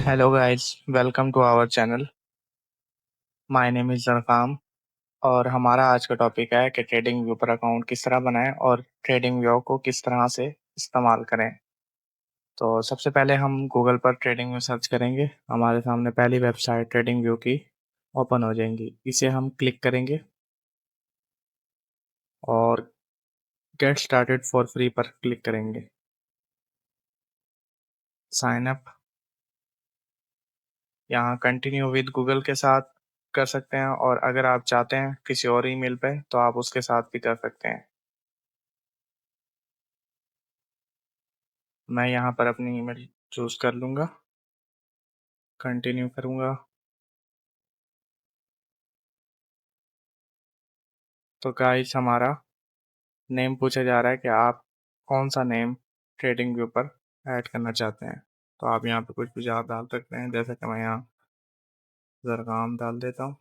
Hello guys, welcome to our channel. My name is Zarqam और हमारा आज का टॉपिक है कि ट्रेडिंग व्यू पर अकाउंट किस तरह बनाएं और ट्रेडिंग व्यू को किस तरह से इस्तेमाल करें। तो सबसे पहले हम गूगल पर ट्रेडिंग व्यू सर्च करेंगे। हमारे सामने पहली वेबसाइट ट्रेडिंग व्यू की ओपन हो जाएंगी। इसे हम क्लिक करेंगे और गेट स्टार्टेड फॉर फ्री पर क्लिक करेंगे। साइन अप, यहाँ कंटिन्यू विद गूगल के साथ कर सकते हैं और अगर आप चाहते हैं किसी और ईमेल पे तो आप उसके साथ भी कर सकते हैं। मैं यहाँ पर अपनी ईमेल चूज कर लूँगा, कंटिन्यू करूँगा। तो गाइस हमारा नेम पूछा जा रहा है कि आप कौन सा नेम ट्रेडिंग व्यू पर ऐड करना चाहते हैं। तो आप यहाँ पे कुछ भी आप डाल सकते हैं, जैसे कि मैं यहाँ ज़रगाम डाल देता हूँ।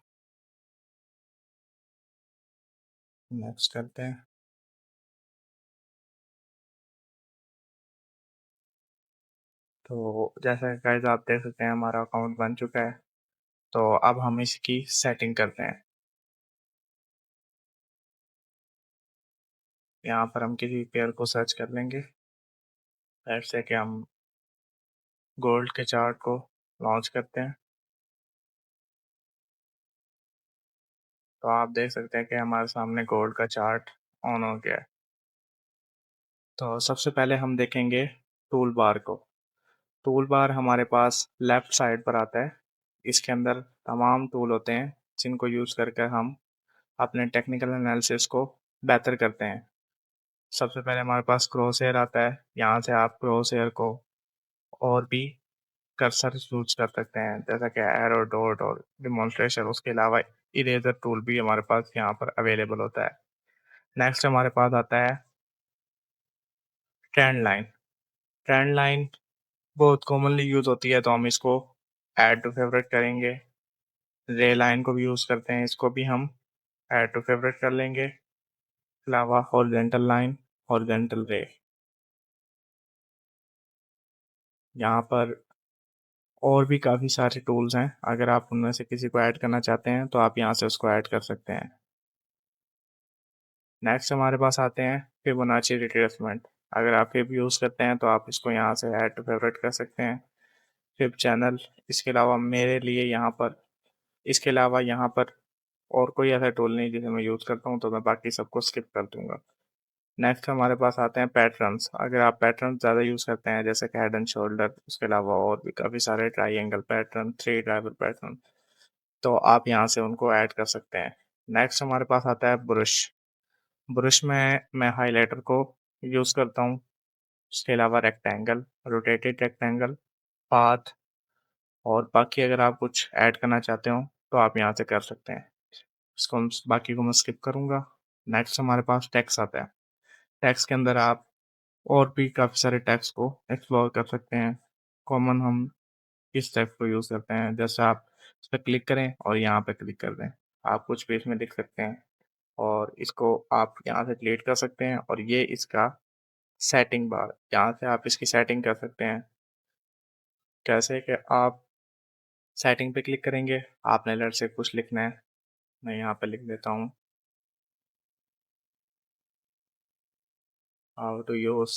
नेक्स्ट करते हैं। तो जैसा कि गाइस आप देख सकते हैं हमारा अकाउंट बन चुका है। तो अब हम इसकी सेटिंग करते हैं। यहाँ पर हम किसी पेयर को सर्च कर लेंगे। ऐसे कि हम गोल्ड के चार्ट को लॉन्च करते हैं। तो आप देख सकते हैं कि हमारे सामने गोल्ड का चार्ट ऑन हो गया है। तो सबसे पहले हम देखेंगे टूल बार को। टूल बार हमारे पास लेफ्ट साइड पर आता है। इसके अंदर तमाम टूल होते हैं जिनको यूज़ करके हम अपने टेक्निकल एनालिसिस को बेहतर करते हैं। सबसे पहले हमारे पास क्रॉसहेयर आता है। यहाँ से आप क्रॉसहेयर को और भी कर्सर यूज कर सकते हैं, जैसा कि एरो, डॉट और डिमॉन्स्ट्रेशन। उसके अलावा इरेजर टूल भी हमारे पास यहाँ पर अवेलेबल होता है। नेक्स्ट हमारे पास आता है ट्रेंड लाइन। ट्रेंड लाइन बहुत कॉमनली यूज होती है, तो हम इसको ऐड टू फेवरेट करेंगे। रे लाइन को भी यूज करते हैं, इसको भी हम ऐड टू फेवरेट कर लेंगे। अलावा हॉरिजॉन्टल लाइन, हॉरिजॉन्टल रे। यहाँ पर और भी काफ़ी सारे टूल्स हैं। अगर आप उनमें से किसी को ऐड करना चाहते हैं तो आप यहाँ से उसको ऐड कर सकते हैं। नेक्स्ट हमारे पास आते हैं फिबोनाची रिट्रेसमेंट। अगर आप फिब यूज़ करते हैं तो आप इसको यहाँ से ऐड टू फेवरेट कर सकते हैं। फिब चैनल, इसके अलावा मेरे लिए यहाँ पर, इसके अलावा यहाँ पर और कोई ऐसा टूल नहीं जिसे मैं यूज़ करता हूँ, तो मैं बाकी सबको स्किप कर दूंगा। नेक्स्ट हमारे पास आते हैं पैटर्न्स। अगर आप पैटर्न ज़्यादा यूज़ करते हैं, जैसे कि हेड एंड शोल्डर, उसके अलावा और भी काफ़ी सारे triangle pattern, three driver pattern, तो आप यहाँ से उनको ऐड कर सकते हैं। नेक्स्ट हमारे पास आता है ब्रश। ब्रश में मैं हाइलाइटर को यूज़ करता हूँ। उसके अलावा रेक्टेंगल, रोटेटेड रेक्टेंगल, पाथ और बाकी अगर आप कुछ ऐड करना चाहते हो तो आप यहाँ से कर सकते हैं। बाकी को मैं स्किप करूँगा। नेक्स्ट हमारे पास टेक्स्ट आता है। टेक्स्ट के अंदर आप और भी काफ़ी सारे टेक्स्ट को एक्सप्लोर कर सकते हैं। कॉमन हम इस टेक्स्ट को यूज़ करते हैं, जैसे आप इस पर क्लिक करें और यहाँ पे क्लिक कर दें। आप कुछ भी इसमें लिख सकते हैं और इसको आप यहाँ से डिलीट कर सकते हैं। और ये इसका सेटिंग बार, यहाँ से आप इसकी सेटिंग कर सकते हैं। कैसे कि आप सेटिंग पे क्लिक करेंगे, आपने लेट से कुछ लिखना है, मैं यहाँ पे लिख देता हूँ how to use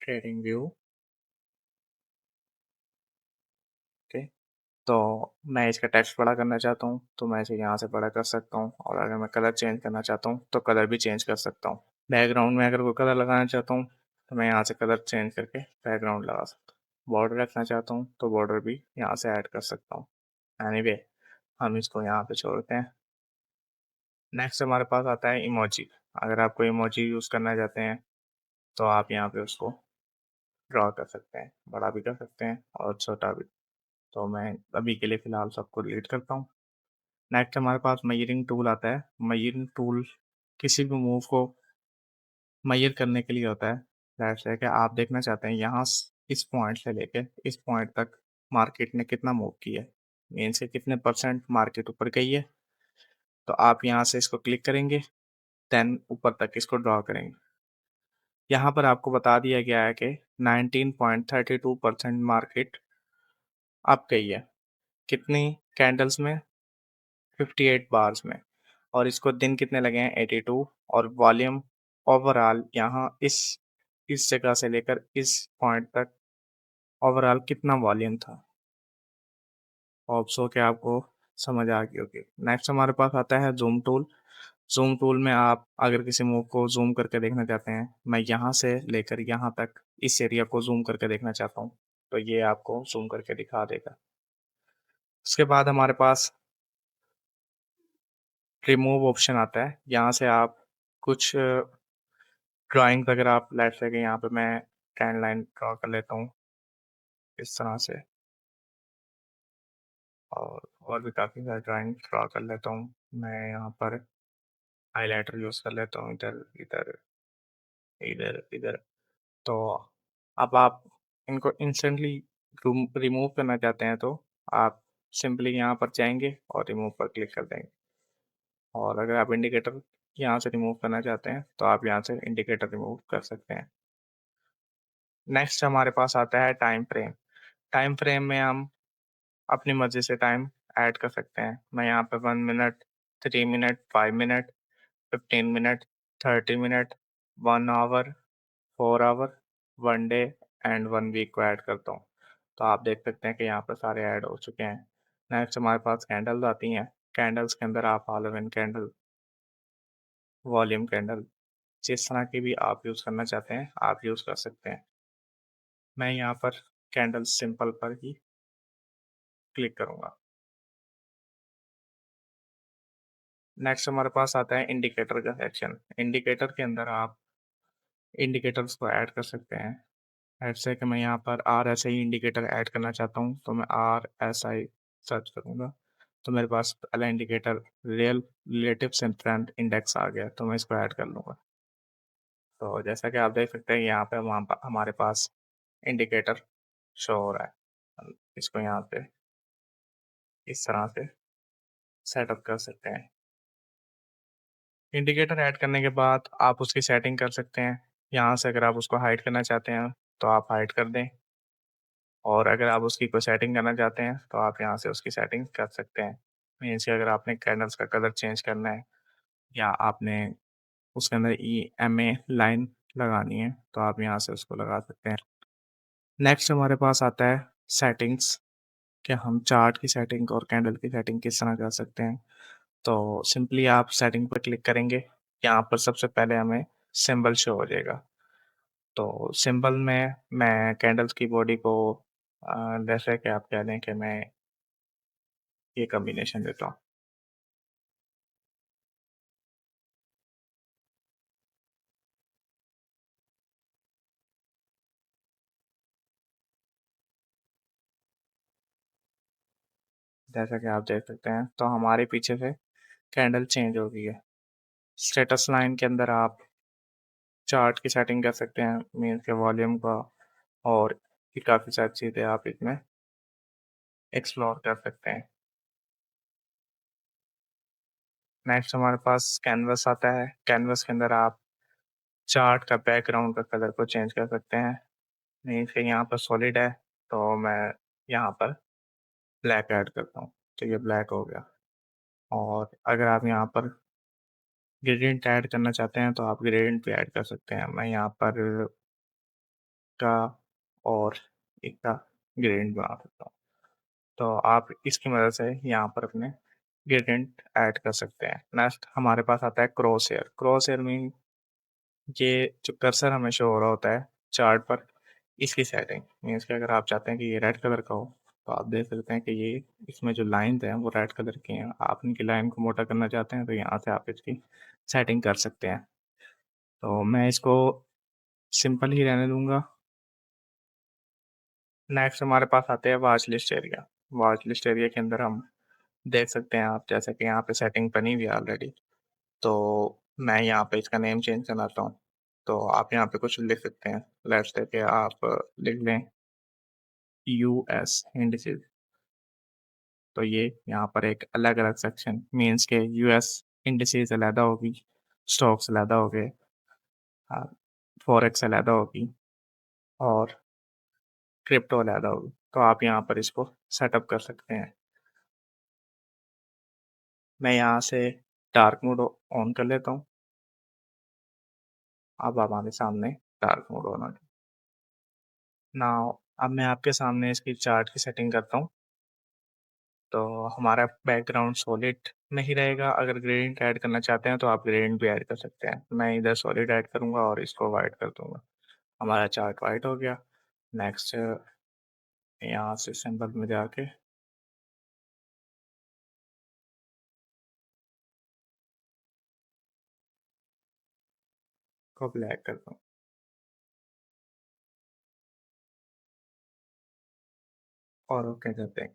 TradingView. Okay, तो मैं इसका टेक्स्ट बड़ा करना चाहता हूँ तो मैं इसे यहाँ से बड़ा कर सकता हूँ, और अगर मैं कलर चेंज करना चाहता हूँ तो कलर भी चेंज कर सकता हूँ। बैकग्राउंड में अगर कोई कलर लगाना चाहता हूँ तो मैं यहाँ से कलर चेंज करके बैकग्राउंड लगा सकता हूँ। बॉर्डर रखना चाहता हूँ तो बॉर्डर भी यहाँ से ऐड कर सकता हूँ। एनीवे, हम इसको यहाँ पे छोड़ते हैं। नेक्स्ट हमारे पास आता है इमोजी। अगर आप कोई इमोजी यूज़ करना चाहते हैं तो आप यहाँ पे उसको ड्रॉ कर सकते हैं, बड़ा भी कर सकते हैं और छोटा भी। तो मैं अभी के लिए फ़िलहाल सबको डिलीट करता हूँ। नेक्स्ट हमारे पास मेजरिंग टूल आता है। मेजरिंग टूल किसी भी मूव को मेजर करने के लिए होता है। दैट्स है कि आप देखना चाहते हैं यहाँ इस पॉइंट से लेके इस पॉइंट तक मार्केट ने कितना मूव किया है, मीन्स के कितने परसेंट मार्केट ऊपर गई है। तो आप यहाँ से इसको क्लिक करेंगे, देन ऊपर तक इसको ड्रॉ करेंगे। यहाँ पर आपको बता दिया गया है कि 19.32% मार्केट अब गई है कितनी कैंडल्स में? 58 बार्स में। और इसको दिन कितने लगे हैं? 82। और वॉल्यूम ओवरऑल यहाँ इस जगह से लेकर इस पॉइंट तक ओवरऑल कितना वॉल्यूम था? होप सो कि आपको समझ आ गई होगी। नेक्स्ट हमारे पास आता है जूम टूल। जूम टूल में आप अगर किसी मूव को जूम करके देखना चाहते हैं, मैं यहाँ से लेकर यहाँ तक इस एरिया को जूम करके देखना चाहता हूँ, तो ये आपको जूम करके दिखा देगा। उसके बाद हमारे पास रिमूव ऑप्शन आता है। यहाँ से आप कुछ ड्राइंग अगर आप लेट्स से कि यहाँ पे मैं ट्रेंड लाइन ड्रॉ कर लेता हूँ इस तरह से, और भी काफ़ी सारे ड्राइंग ड्रॉ कर लेता हूँ। मैं यहाँ पर हाइलाइटर यूज़ कर लेता हूँ इधर इधर इधर इधर। तो अब आप इनको इंस्टेंटली रिमूव करना चाहते हैं, तो आप सिंपली यहाँ पर जाएंगे और रिमूव पर क्लिक कर देंगे। और अगर आप इंडिकेटर यहाँ से रिमूव करना चाहते हैं, तो आप यहाँ से इंडिकेटर रिमूव कर सकते हैं। नेक्स्ट हमारे पास आता है टाइम फ्रेम। टाइम फ्रेम में हम अपनी मर्जी से टाइम ऐड कर सकते हैं। मैं यहाँ पे 1 minute, 3 minute, 5 minute, 15 minute, 30 minute, 1 hour, 4 hour, 1 day and 1 week को ऐड करता हूँ। तो आप देख सकते हैं कि यहाँ पर सारे ऐड हो चुके हैं। नेक्स्ट हमारे पास कैंडल्स आती हैं। कैंडल्स के अंदर आप हालोजन कैंडल, वॉल्यूम कैंडल, जिस तरह की भी आप यूज़ करना चाहते हैं आप यूज़ कर सकते हैं। मैं यहाँ पर कैंडल सिंपल पर ही क्लिक करूँगा। नेक्स्ट हमारे पास आता है इंडिकेटर का सेक्शन। इंडिकेटर के अंदर आप इंडिकेटर्स को ऐड कर सकते हैं। जैसे कि मैं यहाँ पर R S I indicator add करना चाहता हूँ, तो मैं आर एस आई सर्च करूँगा, तो मेरे पास पहला इंडिकेटर रिलेटिव स्ट्रेंथ इंडेक्स आ गया, तो मैं इसको ऐड कर लूँगा। तो जैसा कि आप देख सकते हैं यहाँ पे हमारे पास इंडिकेटर शो हो रहा है। हम इसको यहाँ पे इस तरह से सेटअप कर सकते हैं। इंडिकेटर ऐड करने के बाद आप उसकी सेटिंग कर सकते हैं। यहाँ से अगर आप उसको हाइड करना चाहते हैं तो आप हाइड कर दें, और अगर आप उसकी कोई सेटिंग करना चाहते हैं तो आप यहाँ से उसकी सेटिंग कर सकते हैं। मीन्स कि अगर आपने कैंडल्स का कलर चेंज करना है, या आपने उसके अंदर EMA लाइन लगानी है, तो आप यहाँ से उसको लगा सकते हैं। नेक्स्ट हमारे पास आता है सेटिंग्स, कि हम चार्ट की सेटिंग और कैंडल की सेटिंग किस तरह कर सकते हैं। तो सिंपली आप सेटिंग पर क्लिक करेंगे। यहाँ पर सबसे पहले हमें सिंबल शो हो जाएगा। तो सिंबल में मैं कैंडल्स की बॉडी को जैसे कि आप कह लें कि मैं ये कॉम्बिनेशन देता हूँ। जैसा कि आप देख सकते हैं, तो हमारे पीछे से कैंडल चेंज हो गई है। स्टेटस लाइन के अंदर आप चार्ट की सेटिंग कर सकते हैं, मीन्स के वॉल्यूम का, और भी काफ़ी सारी चीज़ें आप इसमें एक्सप्लोर कर सकते हैं। नेक्स्ट हमारे पास कैनवस आता है। कैनवस के अंदर आप चार्ट का बैकग्राउंड का कलर को चेंज कर सकते हैं। मीन्स के यहाँ पर सॉलिड है, तो मैं यहाँ पर ब्लैक ऐड करता हूँ, तो ये ब्लैक हो गया। और अगर आप यहाँ पर ग्रेडियंट ऐड करना चाहते हैं, तो आप ग्रेडियंट भी ऐड कर सकते हैं। मैं यहाँ पर का और एक का ग्रेडियंट बना सकता हूँ। तो आप इसकी मदद से यहाँ पर अपने ग्रेडियंट ऐड कर सकते हैं। नेक्स्ट हमारे पास आता है crosshair. Crosshair mean ये जो कर्सर हमें शो हो रहा होता है चार्ट पर, इसकी सेटिंग मीन्स कि अगर आप चाहते हैं कि ये रेड कलर का हो, तो आप देख सकते हैं कि ये इसमें जो लाइंस हैं वो रेड कलर की हैं। आप इनकी लाइन को मोटा करना चाहते हैं, तो यहाँ से आप इसकी सेटिंग कर सकते हैं। तो मैं इसको सिंपल ही रहने दूंगा। नेक्स्ट हमारे पास आते हैं watch list area. Watch list area के अंदर हम देख सकते हैं, आप जैसे कि यहाँ पे सेटिंग बनी हुई है ऑलरेडी, तो मैं यहाँ पे इसका नेम चेंज करना चाहता हूँ। तो आप यहाँ पे कुछ लिख सकते हैं। लेट्स से कि आप लिख लें US इंडिसेस, तो ये यहाँ पर एक अलग अलग सेक्शन मीन्स के US इंडिसेस अलहदा होगी, स्टॉक्स अलहदा हो गए, फॉरेक्स अलहदा होगी, और क्रिप्टो अलहदा होगी। तो आप यहाँ पर इसको सेटअप कर सकते हैं। मैं यहाँ से डार्क मोड ऑन कर लेता हूँ। अब हमारे सामने डार्क मोड ऑन हो गया। नाउ अब मैं आपके सामने इसकी चार्ट की सेटिंग करता हूँ। तो हमारा बैकग्राउंड सॉलिड में ही रहेगा। अगर ग्रेडिएंट ऐड करना चाहते हैं तो आप ग्रेडिएंट भी ऐड कर सकते हैं। मैं इधर सॉलिड ऐड करूँगा और इसको वाइट कर दूँगा। हमारा चार्ट वाइट हो गया। नेक्स्ट यहाँ से सिंबल में जाके को ब्लैक कर दूँ और ओके करते हैं।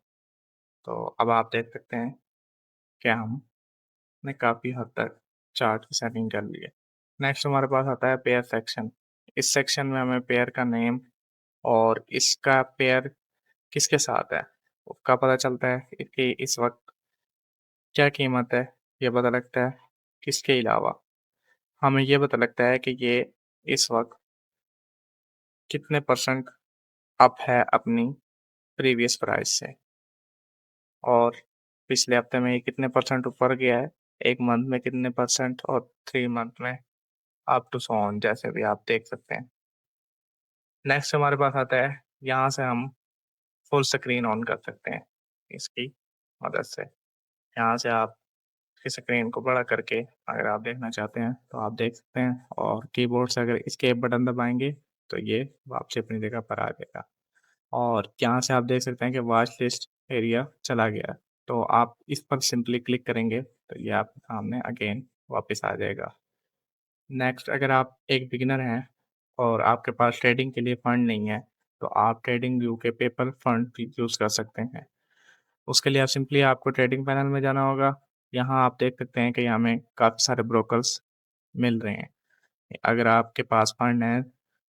तो अब आप देख सकते हैं कि हमने काफ़ी हद तक चार्ट की सेटिंग कर ली है। नेक्स्ट हमारे पास आता है पेयर सेक्शन। इस सेक्शन में हमें पेयर का नेम और इसका पेयर किसके साथ है उसका पता चलता है कि इस वक्त क्या कीमत है, ये पता लगता है। इसके अलावा हमें ये पता लगता है कि ये इस वक्त कितने परसेंट अप है अपनी प्रीवियस प्राइस से और पिछले हफ्ते में ये कितने परसेंट ऊपर गया है, 1 मंथ में कितने परसेंट और 3 मंथ में अप टू सो ऑन जैसे भी आप देख सकते हैं। नेक्स्ट हमारे पास आता है, यहाँ से हम फुल स्क्रीन ऑन कर सकते हैं इसकी मदद से। यहाँ से आप इसकी स्क्रीन को बड़ा करके अगर आप देखना चाहते हैं तो आप देख सकते हैं और कीबोर्ड से अगर एस्केप बटन दबाएँगे तो ये वापसी अपनी जगह पर आ जाएगा। और यहाँ से आप देख सकते हैं कि वॉच लिस्ट एरिया चला गया है। तो आप इस पर सिंपली क्लिक करेंगे तो ये आपके सामने अगेन वापस आ जाएगा। नेक्स्ट अगर आप एक बिगिनर हैं और आपके पास ट्रेडिंग के लिए फंड नहीं है, तो आप ट्रेडिंग व्यू के पेपर फंड भी यूज़ कर सकते हैं। उसके लिए आप सिंपली आपको ट्रेडिंग पैनल में जाना होगा। यहाँ आप देख सकते हैं कि हमें काफ़ी सारे ब्रोकर्स मिल रहे हैं। अगर आपके पास फंड है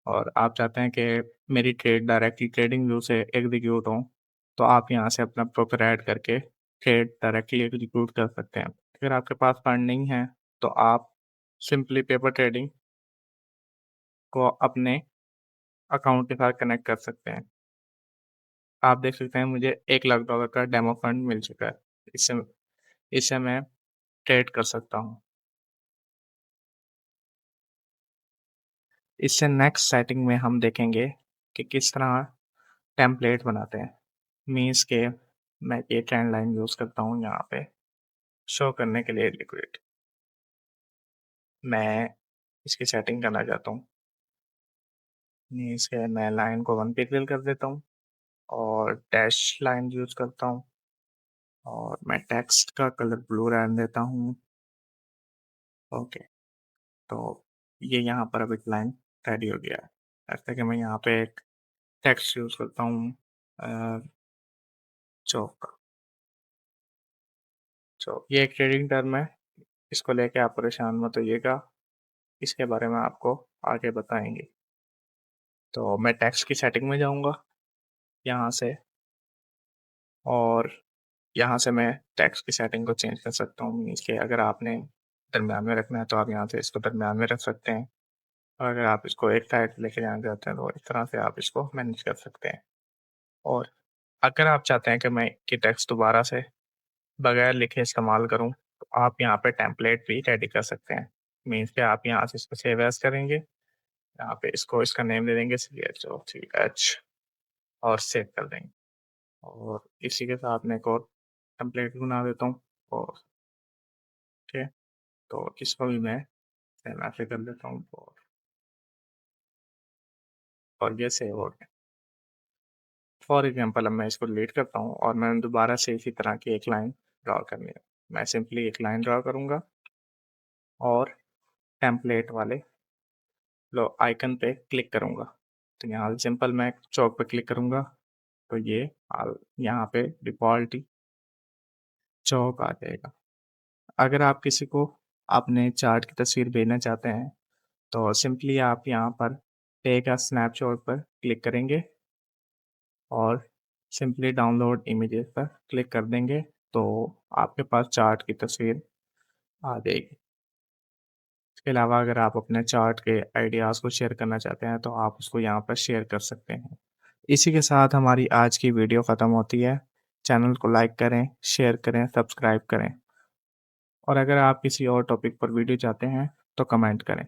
और आप चाहते हैं कि मेरी ट्रेड डायरेक्टली ट्रेडिंग व्यू से एग्जीक्यूट हो, तो आप यहाँ से अपना ब्रोकर ऐड करके ट्रेड डायरेक्टली एग्जीक्यूट कर सकते हैं। अगर आपके पास फंड नहीं है, तो आप सिंपली पेपर ट्रेडिंग को अपने अकाउंट के साथ कनेक्ट कर सकते हैं। आप देख सकते हैं मुझे $1,00,000 का डेमो फंड मिल चुका है। इससे इससे मैं ट्रेड कर सकता हूँ। इससे नेक्स्ट सेटिंग में हम देखेंगे कि किस तरह टेम्पलेट बनाते हैं। मीन्स के मैं ये ट्रेंड लाइन यूज़ करता हूँ यहाँ पे शो करने के लिए लिक्विड। मैं इसकी सेटिंग करना चाहता हूँ। मीन्स के मैं लाइन को 1 पिक्सल कर देता हूँ और डैश लाइन यूज़ करता हूँ और मैं टेक्स्ट का कलर ब्लू रहने देता हूँ। ओके, तो ये यहाँ पर अब एक लाइन रेडी हो गया है। ऐसे कि मैं यहाँ पे एक टेक्स्ट यूज़ करता हूँ अ, चौक। ये एक ट्रेडिंग टर्म है, इसको लेके आप परेशान मत होइएगा, इसके बारे में आपको आगे बताएँगे। तो मैं टेक्स्ट की सेटिंग में जाऊँगा यहाँ से और यहाँ से मैं टेक्स्ट की सेटिंग को चेंज कर सकता हूँ। मीन्स के अगर आपने दरमियान में रखना है तो आप यहाँ से इसको दरमियान में रख सकते हैं और अगर आप इसको एक साइड लेके जाना चाहते हैं तो इस तरह से आप इसको मैनेज कर सकते हैं। और अगर आप चाहते हैं कि मैं ये टेक्स्ट दोबारा से बगैर लिखे इस्तेमाल करूँ, तो आप यहाँ पे टेम्पलेट भी रेडी कर सकते हैं। मीन्स के आप यहाँ से इसको सेव एज़ करेंगे, यहाँ पे इसको इसका नेम दे देंगे CHOCH और सेव कर देंगे। और इसी के साथ मैं एक और टेम्पलेट बना देता हूँ और ठीक है, तो इसको भी मैं सेम ऐसे कर लेता हूँ और ये सेव हो गया। फॉर एग्ज़ाम्पल अब मैं इसको डिलीट करता हूँ और मैंने दोबारा से इसी तरह की एक लाइन ड्रॉ करनी है। मैं सिंपली एक लाइन ड्रॉ करूँगा और टेम्पलेट वाले आइकन पे क्लिक करूँगा। तो यहाँ सिंपल मैं चौक पे क्लिक करूँगा तो ये यहाँ पे डिफ़ॉल्ट ही चौक आ जाएगा। अगर आप किसी को अपने चार्ट की तस्वीर भेजना चाहते हैं, तो सिंपली आप यहाँ पर टेक अ स्नैपशॉट पर क्लिक करेंगे और सिंपली डाउनलोड इमेजेस पर क्लिक कर देंगे, तो आपके पास चार्ट की तस्वीर आ जाएगी। इसके अलावा अगर आप अपने चार्ट के आइडियाज़ को शेयर करना चाहते हैं, तो आप उसको यहाँ पर शेयर कर सकते हैं। इसी के साथ हमारी आज की वीडियो ख़त्म होती है। चैनल को लाइक करें, शेयर करें, सब्सक्राइब करें और अगर आप किसी और टॉपिक पर वीडियो चाहते हैं तो कमेंट करें।